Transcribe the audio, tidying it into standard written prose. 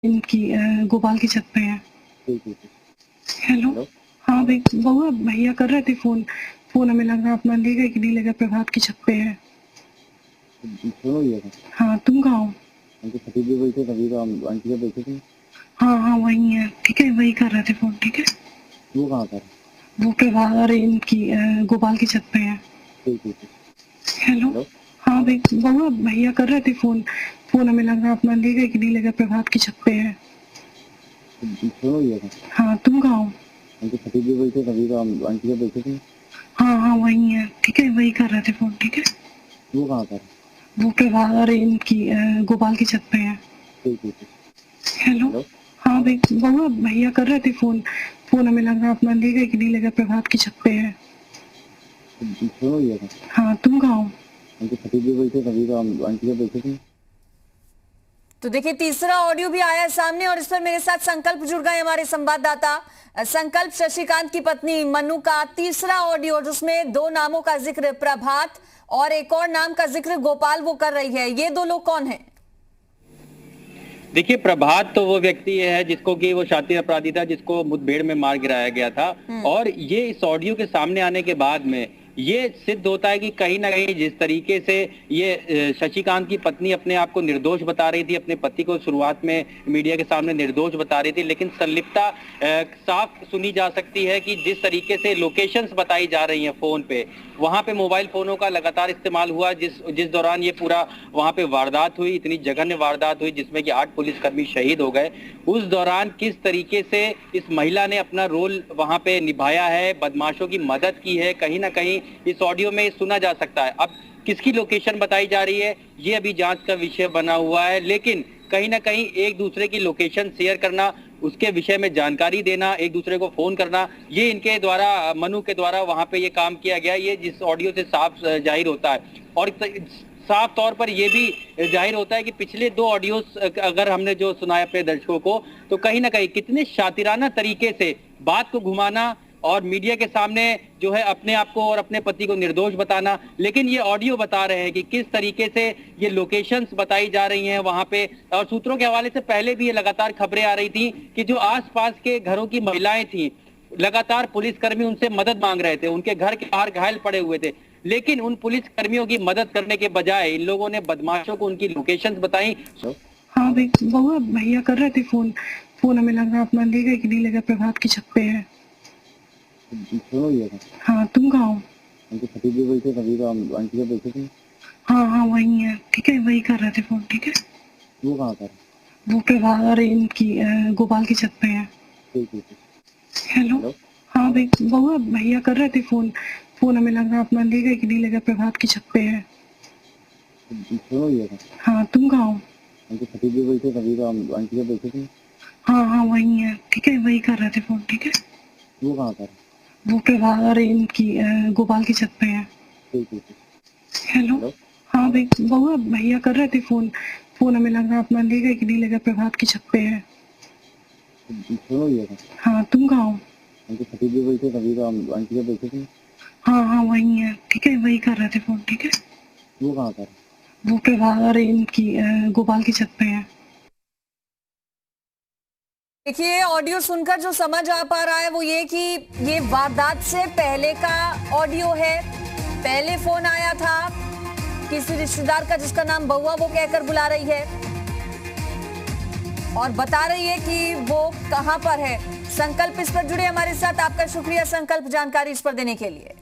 इनकी गोपाल की छत पे है। हेलो। हेलो। हाँ भाई बउआ भैया कर रहे थे फोन हमें लग रहा अपना ले गए कि नहीं ले गए। प्रभात की छत पे है। सुनो ये हाँ तुम कहाँ हो? उनके पति भी बैठे तभी तो हम आंटी से बैठे थे। हाँ हाँ वही है। ठीक है वही कर रहे थे फोन। ठीक है वो कहाँ पर? वो प्रभात और इनकी गोपाल की छत पे है। ठीक। हेलो। हेलो। हाँ भाई बउआ भैया कर रहे थे फोन हमें लग रहा अपना ले गए कि नहीं ले गए। प्रभात की छत पे है। सुनो ये हाँ तुम कहाँ हो? उनके पति भी बैठे तभी तो हम आंटी से बैठे थे। हाँ हाँ वही है। ठीक है वही कर रहे थे फोन। ठीक है वो कहाँ पर? वो प्रभात और इनकी गोपाल की छत पे है। ठीक। हेलो। हेलो। हाँ भाई बउआ भैया कर रहे थे फोन हमें लग रहा अपना ले गए कि नहीं ले गए। प्रभात की छत पे है। सुनो ये हाँ तुम कहाँ हो? उनके पति भी बैठे तभी तो हम आंटी से बैठे थे। तो देखिए तीसरा ऑडियो भी आया है सामने और इस पर मेरे साथ संकल्प जुड़ गए हमारे संवाददाता। संकल्प, शशिकांत की पत्नी मनु का तीसरा ऑडियो जिसमें दो नामों का जिक्र प्रभात और एक और नाम का जिक्र गोपाल वो कर रही है। ये दो लोग कौन हैं? देखिए प्रभात तो वो व्यक्ति है जिसको कि वो शातिर अपराधी था, जिसको मुठभेड़ में मार गिराया गया था। और ये इस ऑडियो के सामने आने के बाद में ये सिद्ध होता है कि कहीं ना कहीं जिस तरीके से ये शशिकांत की पत्नी अपने आप को निर्दोष बता रही थी, अपने पति को शुरुआत में मीडिया के सामने निर्दोष बता रही थी, लेकिन संलिप्तता साफ सुनी जा सकती है कि जिस तरीके से लोकेशंस बताई जा रही हैं फोन पे, वहां पे मोबाइल फोनों का लगातार इस्तेमाल हुआ जिस दौरान ये पूरा वहां पे वारदात हुई, इतनी जघन्य वारदात हुई जिसमें कि 8 पुलिसकर्मी शहीद हो गए। उस दौरान किस तरीके से इस महिला ने अपना रोल वहां पे निभाया है, बदमाशों की मदद की है, कहीं ना कहीं इस ऑडियो में सुना जा सकता है। अब किसकी लोकेशन बताई जा रही है ये अभी जांच का विषय बना हुआ है, लेकिन कहीं ना कहीं एक दूसरे की लोकेशन शेयर करना, उसके विषय में जानकारी देना, एक दूसरे को फोन करना, ये इनके द्वारा, मनु के द्वारा वहां पे ये काम किया गया। ये जिस ऑडियो से साफ जाहिर होता है और साफ तौर पर यह भी जाहिर होता है कि पिछले दो ऑडियोस अगर हमने जो सुनाए अपने दर्शकों को, तो कहीं ना कहीं कितने शातिराना तरीके से बात को घुमाना और मीडिया के सामने जो है अपने आप को और अपने पति को निर्दोष बताना। लेकिन ये ऑडियो बता रहे हैं कि किस तरीके से ये लोकेशंस बताई जा रही हैं वहां पे। और सूत्रों के हवाले से पहले भी ये लगातार खबरें आ रही थी कि जो आसपास के घरों की महिलाएं थी, लगातार पुलिसकर्मी उनसे मदद मांग रहे थे, उनके घर के बाहर घायल पड़े हुए थे, लेकिन उन पुलिसकर्मियों की मदद करने के बजाय इन लोगों ने बदमाशों को उनकी लोकेशंस बताई। हाँ भाई बउआ भैया कर रहे थे फोन हमें लग रहा अपना ले गए कि नहीं ले गए। प्रभात की छत पे है। सुनो ये हाँ तुम कहाँ हो? उनके पति भी बैठे तभी तो हम आंटी से बैठे थे। हाँ हाँ वही है। ठीक है वही कर रहे थे फोन। ठीक है वो कहाँ पर? वो प्रभात और इनकी गोपाल की छत पे है। ठीक। हेलो। हेलो। हाँ भाई बउआ भैया कर रहे थे फोन हमें लग रहा अपना ले गए कि नहीं ले गए। प्रभात की छत पे है। सुनो ये हाँ तुम कहाँ हो? उनके पति भी बैठे तभी तो हम आंटी से बैठे थे। हाँ हाँ वही है। ठीक है वही कर रहे थे फोन। ठीक है वो कहाँ पर? वो प्रभात और इनकी गोपाल की छत पे है। ठीक। हेलो। हेलो। हाँ भाई बउआ भैया कर रहे थे फोन हमें लग रहा अपना ले गए कि नहीं ले गए। प्रभात की छत पे है। सुनो ये हाँ तुम कहाँ हो? उनके पति भी बैठे तभी तो हम आंटी से बैठे थे। हाँ हाँ वही है। ठीक है वही कर रहे थे फोन। ठीक है वो कहाँ पर? वो प्रभात और इनकी गोपाल की छत पे है। देखिए ऑडियो सुनकर जो समझ आ पा रहा है वो ये कि ये वारदात से पहले का ऑडियो है। पहले फोन आया था किसी रिश्तेदार का जिसका नाम बउआ वो कहकर बुला रही है और बता रही है कि वो कहां पर है। संकल्प इस पर जुड़े हमारे साथ। आपका शुक्रिया संकल्प जानकारी इस पर देने के लिए।